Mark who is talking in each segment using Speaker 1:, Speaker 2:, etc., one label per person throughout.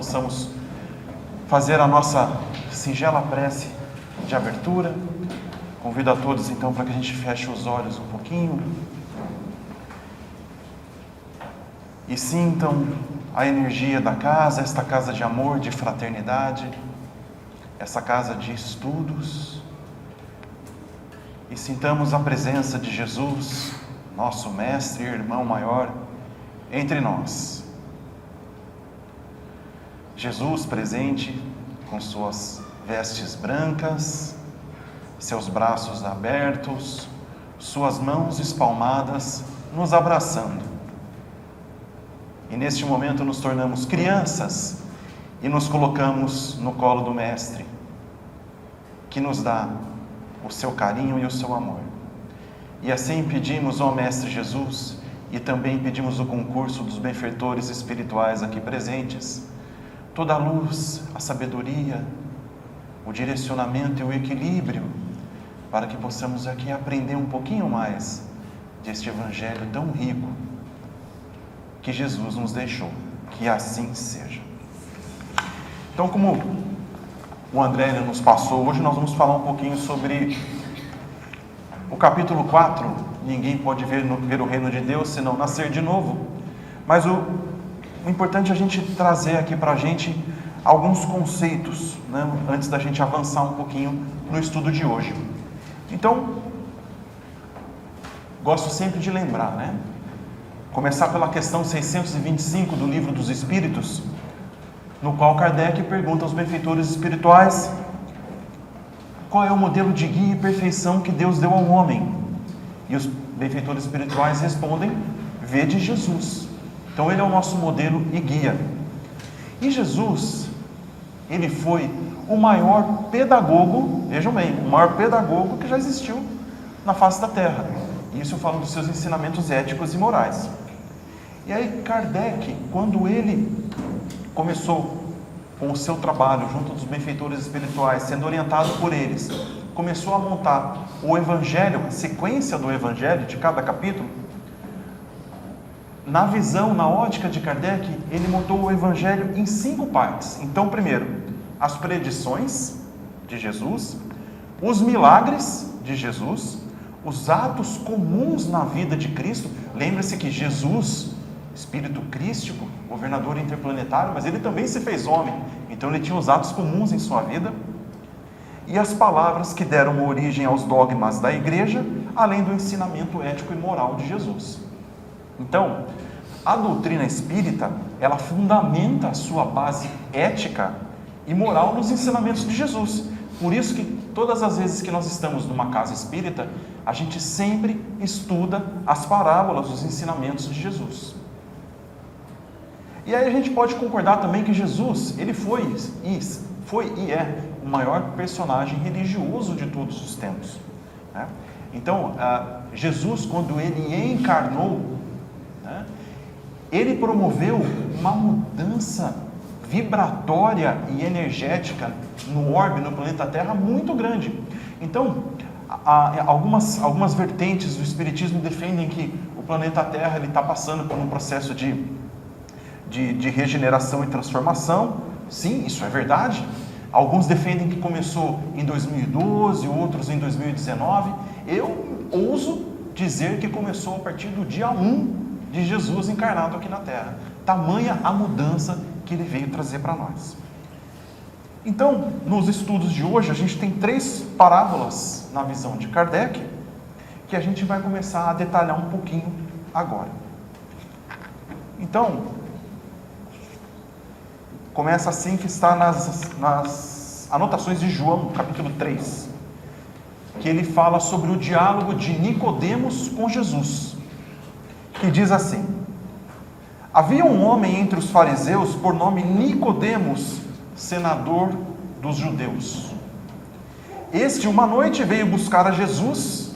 Speaker 1: possamos fazer a nossa singela prece de abertura. Convido a todos então para que a gente feche os olhos um pouquinho e sintam a energia da casa, esta casa de amor, de fraternidade, essa casa de estudos, e sintamos a presença de Jesus, nosso mestre e irmão maior, entre nós. Jesus presente com suas vestes brancas, seus braços abertos, suas mãos espalmadas, nos abraçando. E neste momento nos tornamos crianças e nos colocamos no colo do Mestre, que nos dá o seu carinho e o seu amor. E assim pedimos ao Mestre Jesus, e também pedimos o concurso dos benfeitores espirituais aqui presentes, toda a luz, a sabedoria, o direcionamento e o equilíbrio, para que possamos aqui aprender um pouquinho mais deste Evangelho tão rico que Jesus nos deixou. Que assim seja. Então, como o André nos passou, hoje nós vamos falar um pouquinho sobre o capítulo 4. Ninguém pode ver o reino de Deus senão nascer de novo. Mas o importante é a gente trazer aqui para a gente alguns conceitos, né, antes da gente avançar um pouquinho no estudo de hoje. Então, gosto sempre de lembrar, né? Começar pela questão 625 do Livro dos Espíritos, no qual Kardec pergunta aos benfeitores espirituais qual é o modelo de guia e perfeição que Deus deu ao homem. E os benfeitores espirituais respondem: vede Jesus. Então ele é o nosso modelo e guia. E Jesus, ele foi o maior pedagogo, vejam bem, o maior pedagogo que já existiu na face da Terra. Isso eu falo dos seus ensinamentos éticos e morais. E aí Kardec, quando ele começou com o seu trabalho junto dos benfeitores espirituais, sendo orientado por eles, começou a montar o Evangelho, a sequência do Evangelho de cada capítulo. Na visão, na ótica de Kardec, ele montou o Evangelho em 5 partes. Então, primeiro, as predições de Jesus, os milagres de Jesus, os atos comuns na vida de Cristo. Lembre-se que Jesus, Espírito Crístico, governador interplanetário, mas ele também se fez homem, então ele tinha os atos comuns em sua vida. E as palavras que deram origem aos dogmas da igreja, além do ensinamento ético e moral de Jesus. Então, a doutrina espírita, ela fundamenta a sua base ética e moral nos ensinamentos de Jesus. Por isso que todas as vezes que nós estamos numa casa espírita, a gente sempre estuda as parábolas, os ensinamentos de Jesus. E aí a gente pode concordar também que Jesus, ele foi e é o maior personagem religioso de todos os tempos, né? Então, Jesus, quando ele encarnou, né, ele promoveu uma mudança vibratória e energética no orbe, no planeta Terra, muito grande. Então, algumas vertentes do Espiritismo defendem que o planeta Terra está passando por um processo de regeneração e transformação. Sim, isso é verdade. Alguns defendem que começou em 2012, outros em 2019. Eu ouso dizer que começou a partir do dia 1 de Jesus encarnado aqui na Terra. Tamanha a mudança que ele veio trazer para nós. Então, nos estudos de hoje, a gente tem 3 parábolas na visão de Kardec, que a gente vai começar a detalhar um pouquinho agora. Então, começa assim, que está nas anotações de João, capítulo 3, que ele fala sobre o diálogo de Nicodemos com Jesus, que diz assim: havia um homem entre os fariseus por nome Nicodemos, senador dos judeus. Este, uma noite, veio buscar a Jesus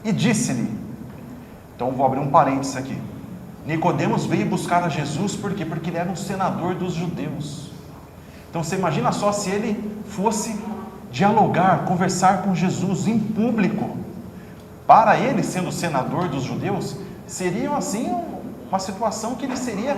Speaker 1: e disse-lhe... Então, vou abrir um parênteses aqui. Nicodemos veio buscar a Jesus por quê? Porque ele era um senador dos judeus. Então, você imagina só se ele fosse dialogar, conversar com Jesus em público. Para ele, sendo senador dos judeus, seria assim uma situação que ele seria,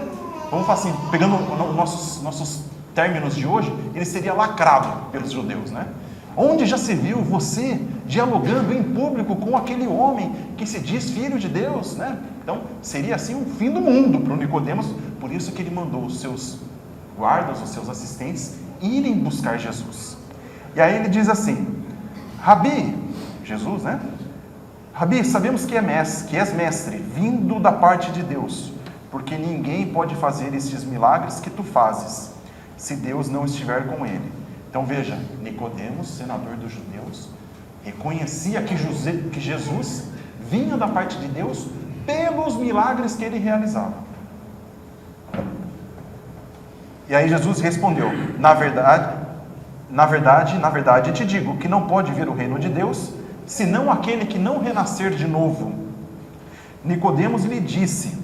Speaker 1: vamos falar assim, pegando nossos términos de hoje, ele seria lacrado pelos judeus, né? Onde já se viu você dialogando em público com aquele homem que se diz filho de Deus, né? Então, seria assim um fim do mundo para o Nicodemos, por isso que ele mandou os seus guardas, os seus assistentes, irem buscar Jesus. E aí ele diz assim: Rabi, Jesus, né? Rabi, sabemos que és mestre, vindo da parte de Deus, porque ninguém pode fazer estes milagres que tu fazes, se Deus não estiver com ele. Então veja, Nicodemos, senador dos judeus, reconhecia que Jesus vinha da parte de Deus pelos milagres que ele realizava. E aí Jesus respondeu: na verdade te digo que não pode vir o reino de Deus senão aquele que não renascer de novo. Nicodemos lhe disse: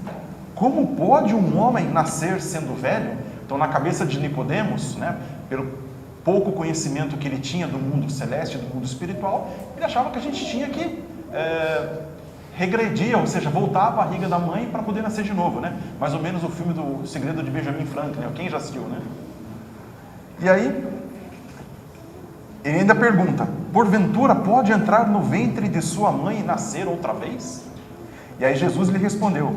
Speaker 1: como pode um homem nascer sendo velho? Então, na cabeça de Nicodemos, né, pelo pouco conhecimento que ele tinha do mundo celeste, do mundo espiritual, ele achava que a gente tinha que regredir, ou seja, voltar à barriga da mãe para poder nascer de novo, né? Mais ou menos o filme do Segredo de Benjamin Franklin, né? Quem já assistiu, né? E aí, ele ainda pergunta: porventura pode entrar no ventre de sua mãe e nascer outra vez? E aí Jesus lhe respondeu: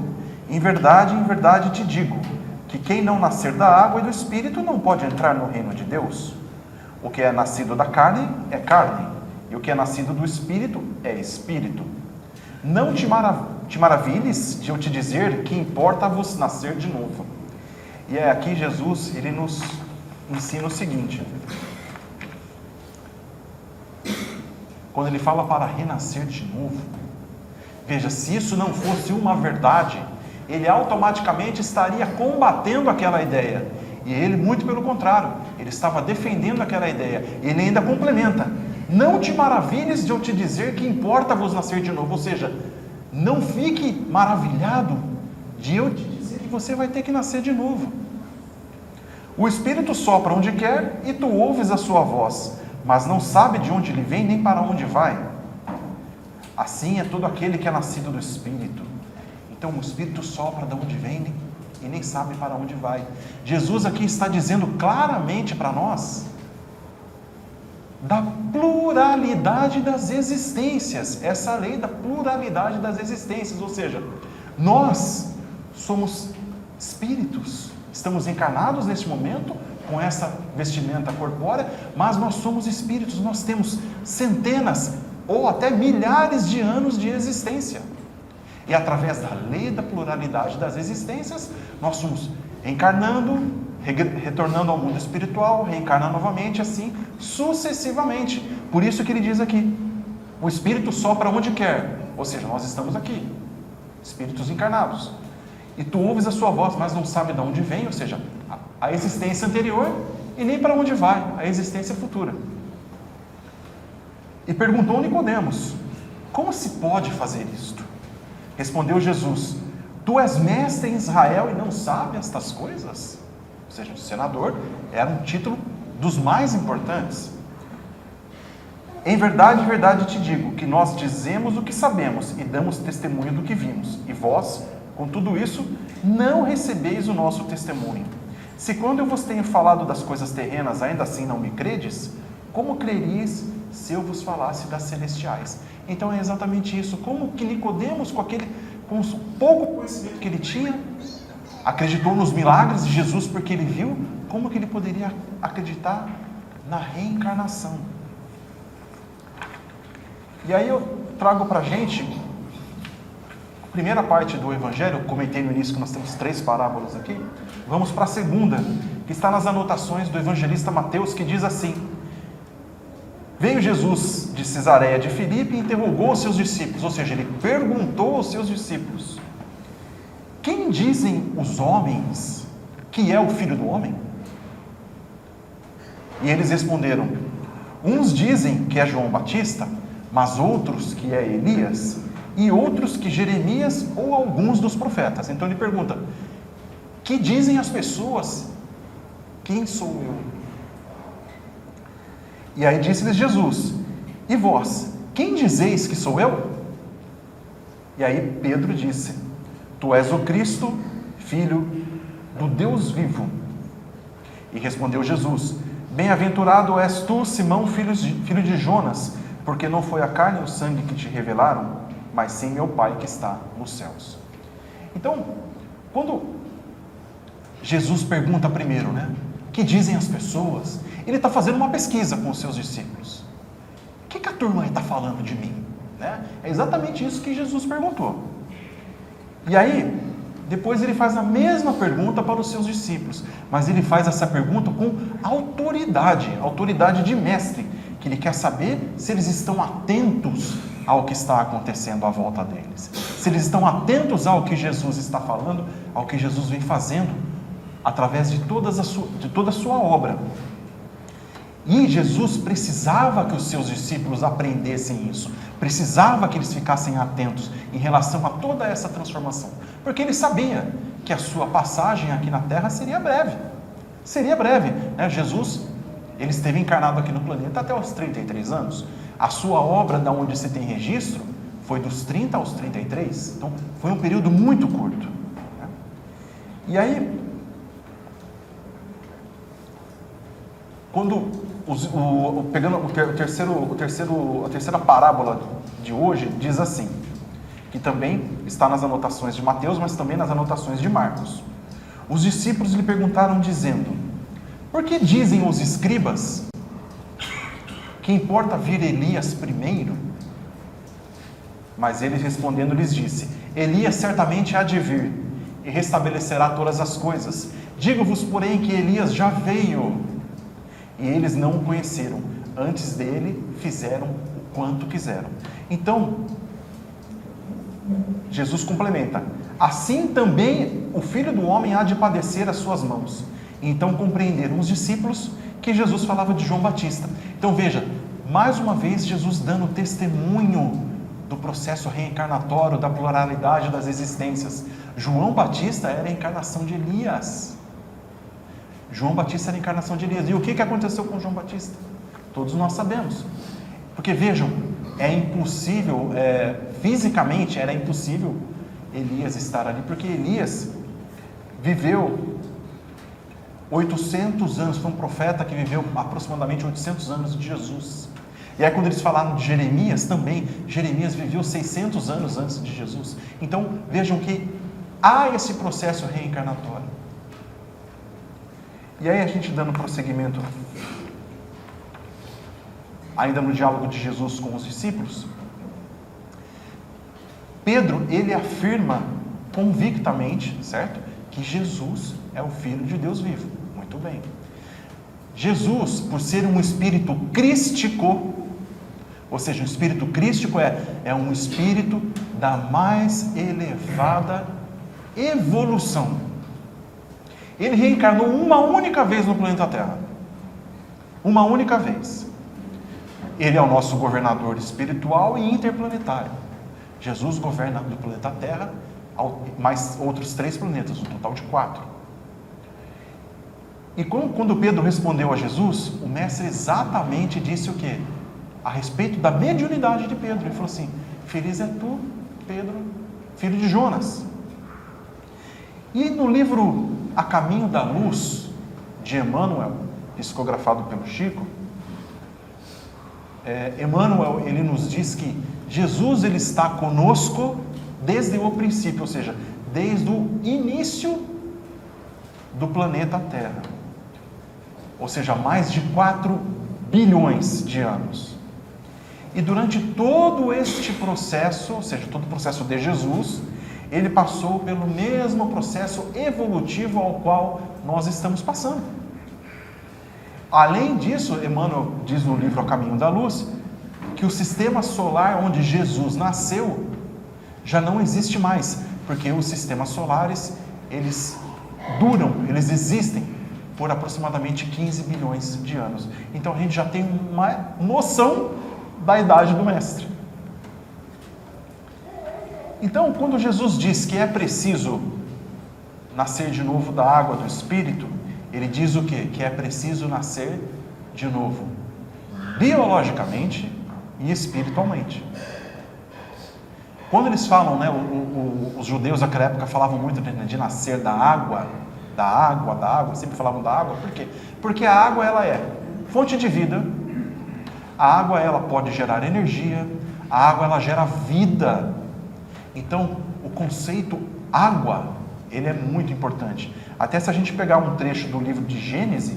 Speaker 1: em verdade te digo, que quem não nascer da água e do Espírito não pode entrar no reino de Deus. O que é nascido da carne é carne, e o que é nascido do Espírito é Espírito. Não te maravilhes de eu te dizer que importa-vos nascer de novo. E é aqui Jesus, ele nos ensina o seguinte: quando ele fala para renascer de novo, veja, se isso não fosse uma verdade, ele automaticamente estaria combatendo aquela ideia. E ele, muito pelo contrário, ele estava defendendo aquela ideia. Ele ainda complementa: não te maravilhes de eu te dizer que importa-vos nascer de novo. Ou seja, não fique maravilhado de eu te dizer que você vai ter que nascer de novo. O Espírito sopra onde quer e tu ouves a sua voz, mas não sabe de onde ele vem nem para onde vai. Assim é todo aquele que é nascido do Espírito. Então o Espírito sopra de onde vem e nem sabe para onde vai. Jesus aqui está dizendo claramente para nós da pluralidade das existências, essa lei da pluralidade das existências, ou seja, nós somos espíritos, estamos encarnados neste momento com essa vestimenta corpórea, mas nós somos espíritos, nós temos centenas ou até milhares de anos de existência. E através da lei da pluralidade das existências, nós somos reencarnando, retornando ao mundo espiritual, reencarnando novamente, assim sucessivamente. Por isso que ele diz aqui: o Espírito sopra onde quer, ou seja, nós estamos aqui, espíritos encarnados. E tu ouves a sua voz, mas não sabe de onde vem, ou seja, a existência anterior, e nem para onde vai, a existência futura. E perguntou Nicodemos: como se pode fazer isto? Respondeu Jesus: tu és mestre em Israel e não sabe estas coisas? Ou seja, o senador era um título dos mais importantes. Em verdade te digo, que nós dizemos o que sabemos e damos testemunho do que vimos, e vós, com tudo isso, não recebeis o nosso testemunho. Se quando eu vos tenho falado das coisas terrenas, ainda assim não me credes, como creríeis se eu vos falasse das celestiais? Então é exatamente isso. Como que Nicodemos, com o pouco conhecimento que ele tinha, acreditou nos milagres de Jesus porque ele viu, como que ele poderia acreditar na reencarnação? E aí eu trago para a gente a primeira parte do Evangelho. Eu comentei no início que nós temos 3 parábolas aqui. Vamos para a segunda, que está nas anotações do evangelista Mateus, que diz assim: veio Jesus de Cesareia de Filipe e interrogou os seus discípulos, ou seja, ele perguntou aos seus discípulos: quem dizem os homens que é o Filho do Homem? E eles responderam: uns dizem que é João Batista, mas outros que é Elias, e outros que Jeremias ou alguns dos profetas. Então ele pergunta: que dizem as pessoas? Quem sou eu? E aí disse-lhes Jesus: e vós, quem dizeis que sou eu? E aí Pedro disse: tu és o Cristo, Filho do Deus vivo. E respondeu Jesus: Bem-aventurado és tu, Simão, filho de Jonas, porque não foi a carne e o sangue que te revelaram, mas sim meu Pai que está nos céus. Então, quando Jesus pergunta primeiro, o que dizem as pessoas? Ele está fazendo uma pesquisa com os seus discípulos. O que a turma está falando de mim? É exatamente isso que Jesus perguntou. E aí, depois ele faz a mesma pergunta para os seus discípulos, mas ele faz essa pergunta com autoridade de mestre, que ele quer saber se eles estão atentos ao que está acontecendo à volta deles, se eles estão atentos ao que Jesus está falando, ao que Jesus vem fazendo, através de toda a sua obra. E Jesus precisava que os seus discípulos aprendessem isso, precisava que eles ficassem atentos em relação a toda essa transformação, porque ele sabia que a sua passagem aqui na Terra seria breve. Jesus, ele esteve encarnado aqui no planeta até os 33 anos. A sua obra, da onde se tem registro, foi dos 30 aos 33. Então, foi um período muito curto. E aí, quando pegando a terceira parábola de hoje, diz assim, que também está nas anotações de Mateus, mas também nas anotações de Marcos. Os discípulos lhe perguntaram, dizendo: Por que dizem os escribas que importa vir Elias primeiro? Mas ele respondendo lhes disse: Elias certamente há de vir e restabelecerá todas as coisas. Digo-vos, porém, que Elias já veio e eles não o conheceram. Antes dele fizeram o quanto quiseram. Então, Jesus complementa: Assim também o Filho do Homem há de padecer às suas mãos. Então compreenderam os discípulos que Jesus falava de João Batista. Então veja, mais uma vez Jesus dando testemunho do processo reencarnatório, da pluralidade das existências. João Batista era a encarnação de Elias. E o que aconteceu com João Batista? Todos nós sabemos. Porque vejam, é impossível, fisicamente era impossível Elias estar ali, porque Elias viveu 800 anos, foi um profeta que viveu aproximadamente 800 anos de Jesus. E aí quando eles falaram de Jeremias também, Jeremias viveu 600 anos antes de Jesus. Então vejam que há esse processo reencarnatório. E aí a gente dando prosseguimento, ainda no diálogo de Jesus com os discípulos, Pedro, ele afirma convictamente, certo? Que Jesus é o Filho de Deus vivo. Muito bem. Jesus, por ser um espírito crístico, ou seja, um espírito crístico é um espírito da mais elevada evolução. Ele reencarnou uma única vez no planeta Terra. Uma única vez. Ele é o nosso governador espiritual e interplanetário. Jesus governa do planeta Terra, mais outros 3 planetas, um total de 4. E quando Pedro respondeu a Jesus, o mestre exatamente disse o quê? A respeito da mediunidade de Pedro. Ele falou assim: Feliz é tu, Pedro, filho de Jonas. E no livro A Caminho da Luz, de Emmanuel, psicografado pelo Chico, Emmanuel, ele nos diz que Jesus, ele está conosco desde o princípio, ou seja, desde o início do planeta Terra. Ou seja, mais de 4 bilhões de anos. E durante todo este processo, ou seja, todo o processo de Jesus, ele passou pelo mesmo processo evolutivo ao qual nós estamos passando. Além disso, Emmanuel diz no livro A Caminho da Luz, que o sistema solar onde Jesus nasceu já não existe mais, porque os sistemas solares, eles existem por aproximadamente 15 bilhões de anos. Então a gente já tem uma noção da idade do Mestre. Então, quando Jesus diz que é preciso nascer de novo da água do Espírito, ele diz o quê? Que é preciso nascer de novo, biologicamente e espiritualmente. Quando eles falam, os judeus daquela época falavam muito de nascer da água, da água, sempre falavam da água, por quê? Porque a água, ela é fonte de vida, a água, ela pode gerar energia, a água, ela gera vida. Então, o conceito água, ele é muito importante. Até se a gente pegar um trecho do livro de Gênesis,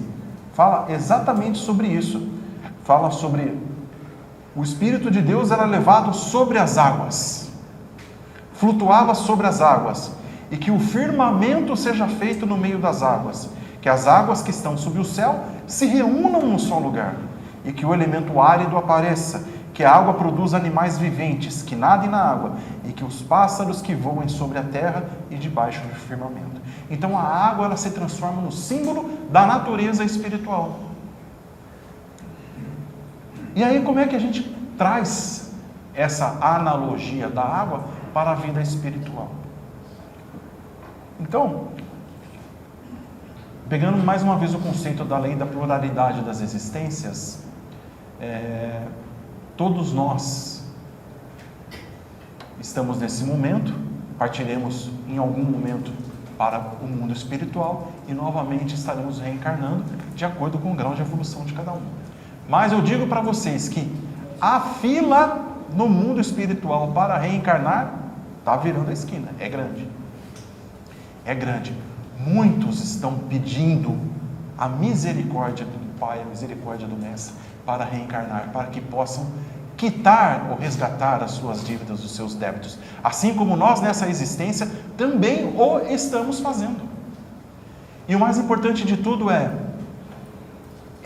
Speaker 1: fala exatamente sobre isso. Fala sobre o Espírito de Deus era levado sobre as águas, flutuava sobre as águas, e que o firmamento seja feito no meio das águas, que as águas que estão sob o céu se reúnam num só lugar, e que o elemento árido apareça, que a água produza animais viventes, que nadem na água, e que os pássaros que voem sobre a terra e debaixo do firmamento. Então a água, ela se transforma no símbolo da natureza espiritual. E aí como é que a gente traz essa analogia da água para a vida espiritual? Então, pegando mais uma vez o conceito da lei da pluralidade das existências, todos nós estamos nesse momento, partiremos em algum momento para o mundo espiritual e novamente estaremos reencarnando de acordo com o grau de evolução de cada um. Mas eu digo para vocês que a fila no mundo espiritual para reencarnar está virando a esquina, é grande. É grande. Muitos estão pedindo a misericórdia do Pai, a misericórdia do Mestre, para reencarnar, para que possam quitar ou resgatar as suas dívidas, os seus débitos. Assim como nós nessa existência também o estamos fazendo. E o mais importante de tudo é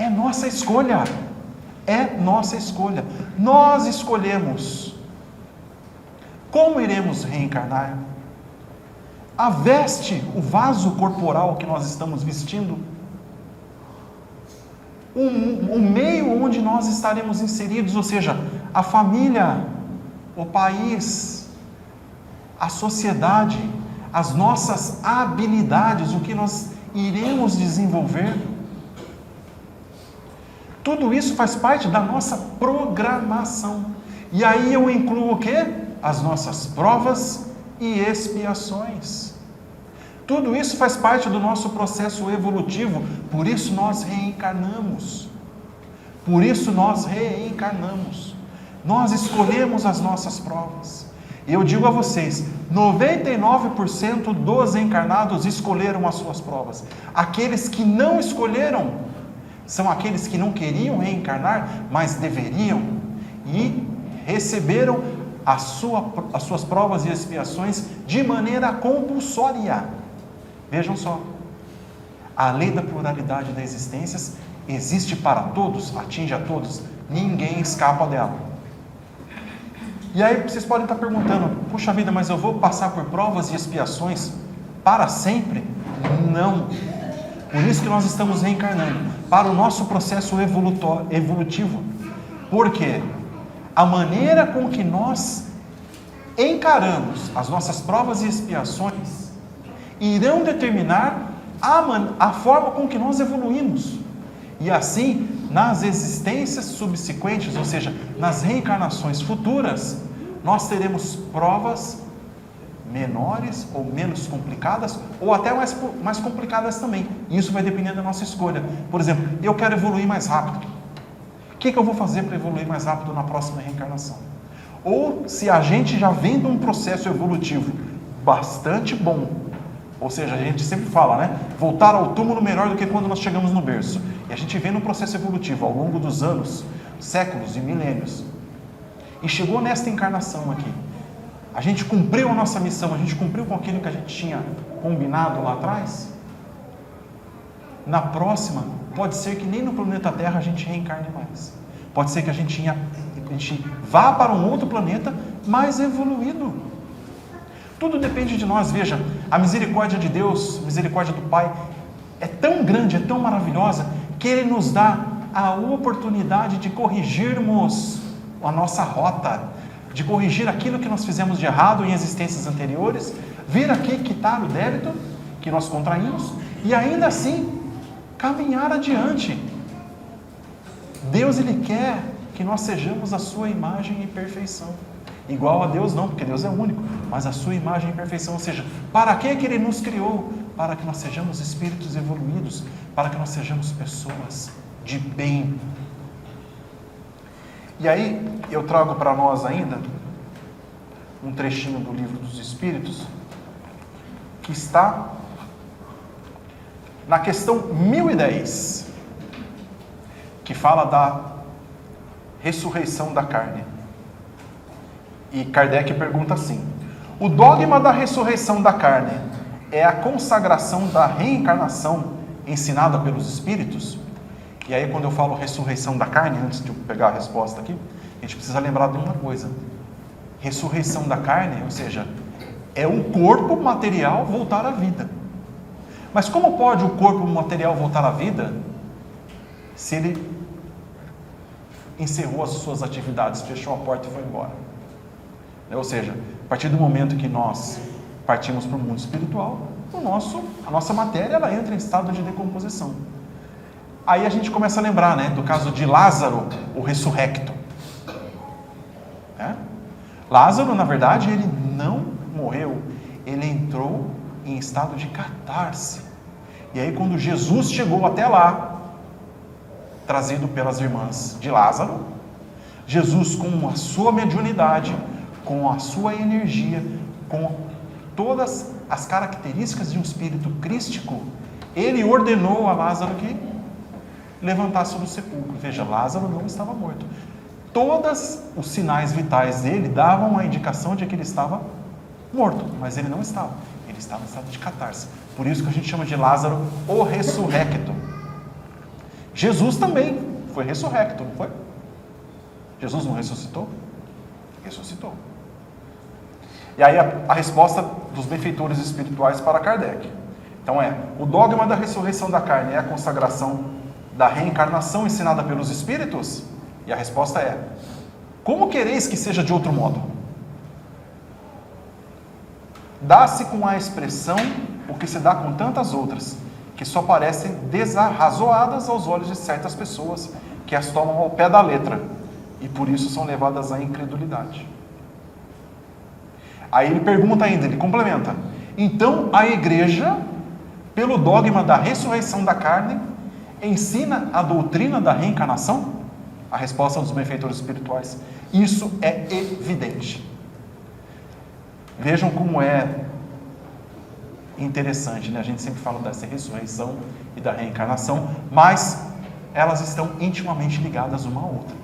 Speaker 1: nossa escolha. É nossa escolha. Nós escolhemos como iremos reencarnar. A veste, o vaso corporal que nós estamos vestindo, o meio onde nós estaremos inseridos, ou seja, a família, o país, a sociedade, as nossas habilidades, o que nós iremos desenvolver, tudo isso faz parte da nossa programação. E aí eu incluo o quê? As nossas provas e expiações. Tudo isso faz parte do nosso processo evolutivo, por isso nós reencarnamos. Por isso nós reencarnamos. Nós escolhemos as nossas provas. E eu digo a vocês, 99% dos encarnados escolheram as suas provas. Aqueles que não escolheram são aqueles que não queriam reencarnar, mas deveriam, e receberam as suas provas e expiações de maneira compulsória. Vejam só, a lei da pluralidade das existências existe para todos, atinge a todos, ninguém escapa dela. E aí vocês podem estar perguntando, puxa vida, mas eu vou passar por provas e expiações para sempre? Não. Por isso que nós estamos reencarnando, para o nosso processo evolutivo. Porque a maneira com que nós encaramos as nossas provas e expiações irão determinar a forma com que nós evoluímos. E assim, nas existências subsequentes, ou seja, nas reencarnações futuras, nós teremos provas menores ou menos complicadas, ou até mais complicadas também. Isso vai depender da nossa escolha. Por exemplo, eu quero evoluir mais rápido. O que eu vou fazer para evoluir mais rápido na próxima reencarnação? Ou se a gente já vem de um processo evolutivo bastante bom, ou seja, a gente sempre fala, né? Voltar ao túmulo melhor do que quando nós chegamos no berço. E a gente vem num processo evolutivo ao longo dos anos, séculos e milênios. E chegou nesta encarnação aqui. A gente cumpriu a nossa missão, a gente cumpriu com aquilo que a gente tinha combinado lá atrás. Na próxima, pode ser que nem no planeta Terra a gente reencarne mais. Pode ser que a gente vá para um outro planeta mais evoluído. Tudo depende de nós. Veja, a misericórdia de Deus, a misericórdia do Pai, é tão grande, é tão maravilhosa, que Ele nos dá a oportunidade de corrigirmos a nossa rota, de corrigir aquilo que nós fizemos de errado em existências anteriores, vir aqui quitar o débito que nós contraímos e ainda assim caminhar adiante. Deus, Ele quer que nós sejamos a sua imagem e perfeição. Igual a Deus não, porque Deus é único, mas a sua imagem e perfeição, ou seja, para que Ele nos criou? para que nós sejamos espíritos evoluídos, para que nós sejamos pessoas de bem. E aí eu trago para nós ainda um trechinho do Livro dos Espíritos, que está na questão 1010, que fala da ressurreição da carne. E Kardec pergunta assim: o dogma da ressurreição da carne é a consagração da reencarnação ensinada pelos Espíritos? E aí, quando eu falo ressurreição da carne, antes de eu pegar a resposta aqui, a gente precisa lembrar de uma coisa. Ressurreição da carne, ou seja, é um corpo material voltar à vida. Mas como pode o corpo material voltar à vida se ele encerrou as suas atividades, fechou a porta e foi embora? Ou seja, a partir do momento que nós partimos para o mundo espiritual, a nossa matéria ela entra em estado de decomposição. Aí a gente começa a lembrar, do caso de Lázaro, o ressurrecto. Lázaro, na verdade, ele não morreu, ele entrou em estado de catarse. E aí, quando Jesus chegou até lá, trazido pelas irmãs de Lázaro, Jesus, com a sua mediunidade, com a sua energia, com todas as características de um espírito crístico, ele ordenou a Lázaro que levantasse do sepulcro. Veja, Lázaro não estava morto. Todos os sinais vitais dele davam a indicação de que ele estava morto, mas ele não estava. Ele estava em estado de catarse. Por isso que a gente chama de Lázaro o ressurrecto. Jesus também foi ressurrecto, não foi? Jesus não ressuscitou? Ressuscitou. E aí a resposta dos benfeitores espirituais para Kardec. Então o dogma da ressurreição da carne é a consagração da reencarnação ensinada pelos Espíritos? E a resposta é: como quereis que seja de outro modo? Dá-se com a expressão o que se dá com tantas outras, que só parecem desarrazoadas aos olhos de certas pessoas, que as tomam ao pé da letra, e por isso são levadas à incredulidade. Aí ele pergunta ainda, ele complementa: então a igreja, pelo dogma da ressurreição da carne, ensina a doutrina da reencarnação? A resposta dos benfeitores espirituais: isso é evidente. Vejam como é interessante, A gente sempre fala dessa ressurreição e da reencarnação, mas elas estão intimamente ligadas uma à outra.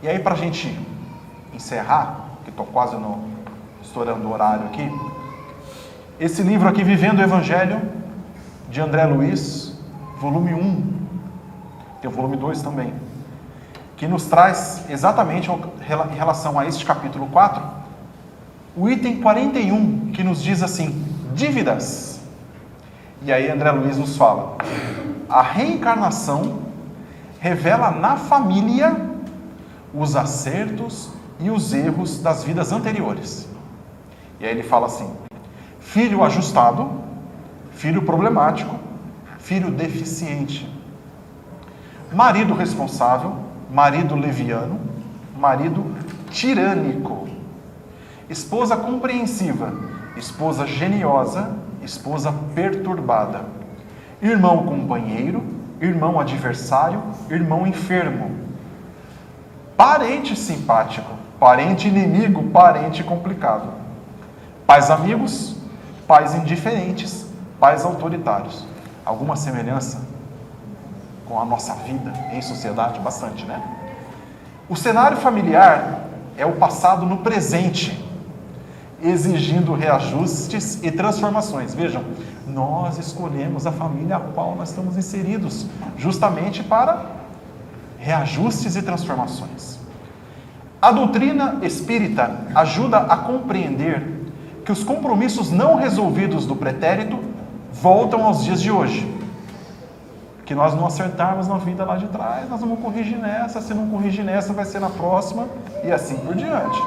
Speaker 1: E aí, para a gente encerrar, que estou quase estourando o horário aqui, esse livro aqui, Vivendo o Evangelho, de André Luiz, volume 1, tem o volume 2 também, que nos traz exatamente em relação a este capítulo 4, o item 41, que nos diz assim: dívidas. E aí André Luiz nos fala: a reencarnação revela na família os acertos e os erros das vidas anteriores. E aí ele fala assim: filho ajustado, filho problemático, filho deficiente, marido responsável, marido leviano, marido tirânico, esposa compreensiva, esposa geniosa, esposa perturbada, irmão companheiro, irmão adversário, irmão enfermo, parente simpático, parente inimigo, parente complicado, pais amigos, pais indiferentes, pais autoritários. Alguma semelhança com a nossa vida em sociedade? Bastante, O cenário familiar é o passado no presente, exigindo reajustes e transformações. Vejam, nós escolhemos a família a qual nós estamos inseridos, justamente para reajustes e transformações. A doutrina espírita ajuda a compreender que os compromissos não resolvidos do pretérito voltam aos dias de hoje. Que nós não acertarmos na vida lá de trás, nós vamos corrigir nessa, se não corrigir nessa, vai ser na próxima, e assim por diante.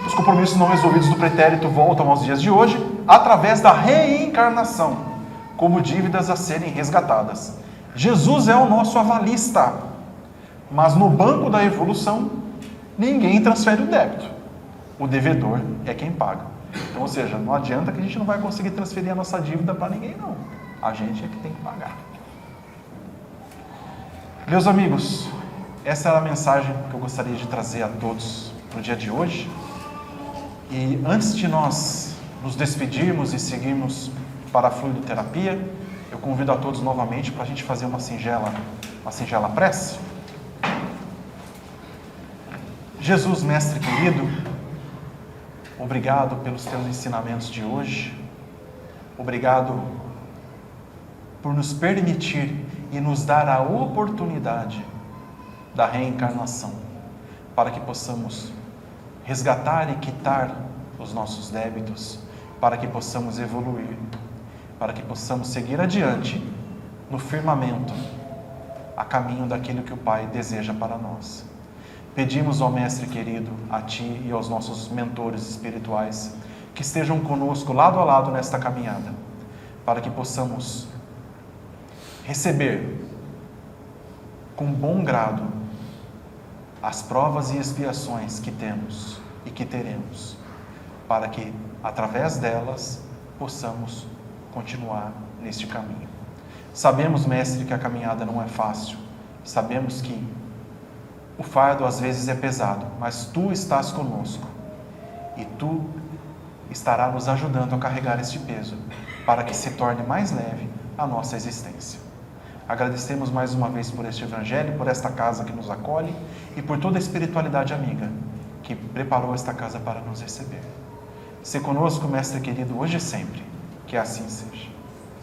Speaker 1: Os compromissos não resolvidos do pretérito voltam aos dias de hoje através da reencarnação, como dívidas a serem resgatadas. Jesus é o nosso avalista, mas no banco da evolução, ninguém transfere o débito. O devedor é quem paga. Então, ou seja, não adianta que a gente não vai conseguir transferir a nossa dívida para ninguém, não. A gente é que tem que pagar. Meus amigos, essa era a mensagem que eu gostaria de trazer a todos no dia de hoje. E antes de nós nos despedirmos e seguirmos para a fluidoterapia, eu convido a todos novamente para a gente fazer uma singela prece. Jesus, Mestre querido, obrigado pelos teus ensinamentos de hoje. Obrigado por nos permitir e nos dar a oportunidade da reencarnação, para que possamos resgatar e quitar os nossos débitos, para que possamos evoluir, para que possamos seguir adiante no firmamento, a caminho daquilo que o Pai deseja para nós. Pedimos, ó Mestre querido, a Ti e aos nossos mentores espirituais, que estejam conosco lado a lado nesta caminhada, para que possamos receber com bom grado as provas e expiações que temos e que teremos, para que, através delas, possamos continuar neste caminho. Sabemos, Mestre, que a caminhada não é fácil, sabemos que o fardo às vezes é pesado, mas Tu estás conosco e Tu estará nos ajudando a carregar este peso, para que se torne mais leve a nossa existência. Agradecemos mais uma vez por este Evangelho, por esta casa que nos acolhe e por toda a espiritualidade amiga que preparou esta casa para nos receber. Se conosco, Mestre querido, hoje e sempre, que assim seja.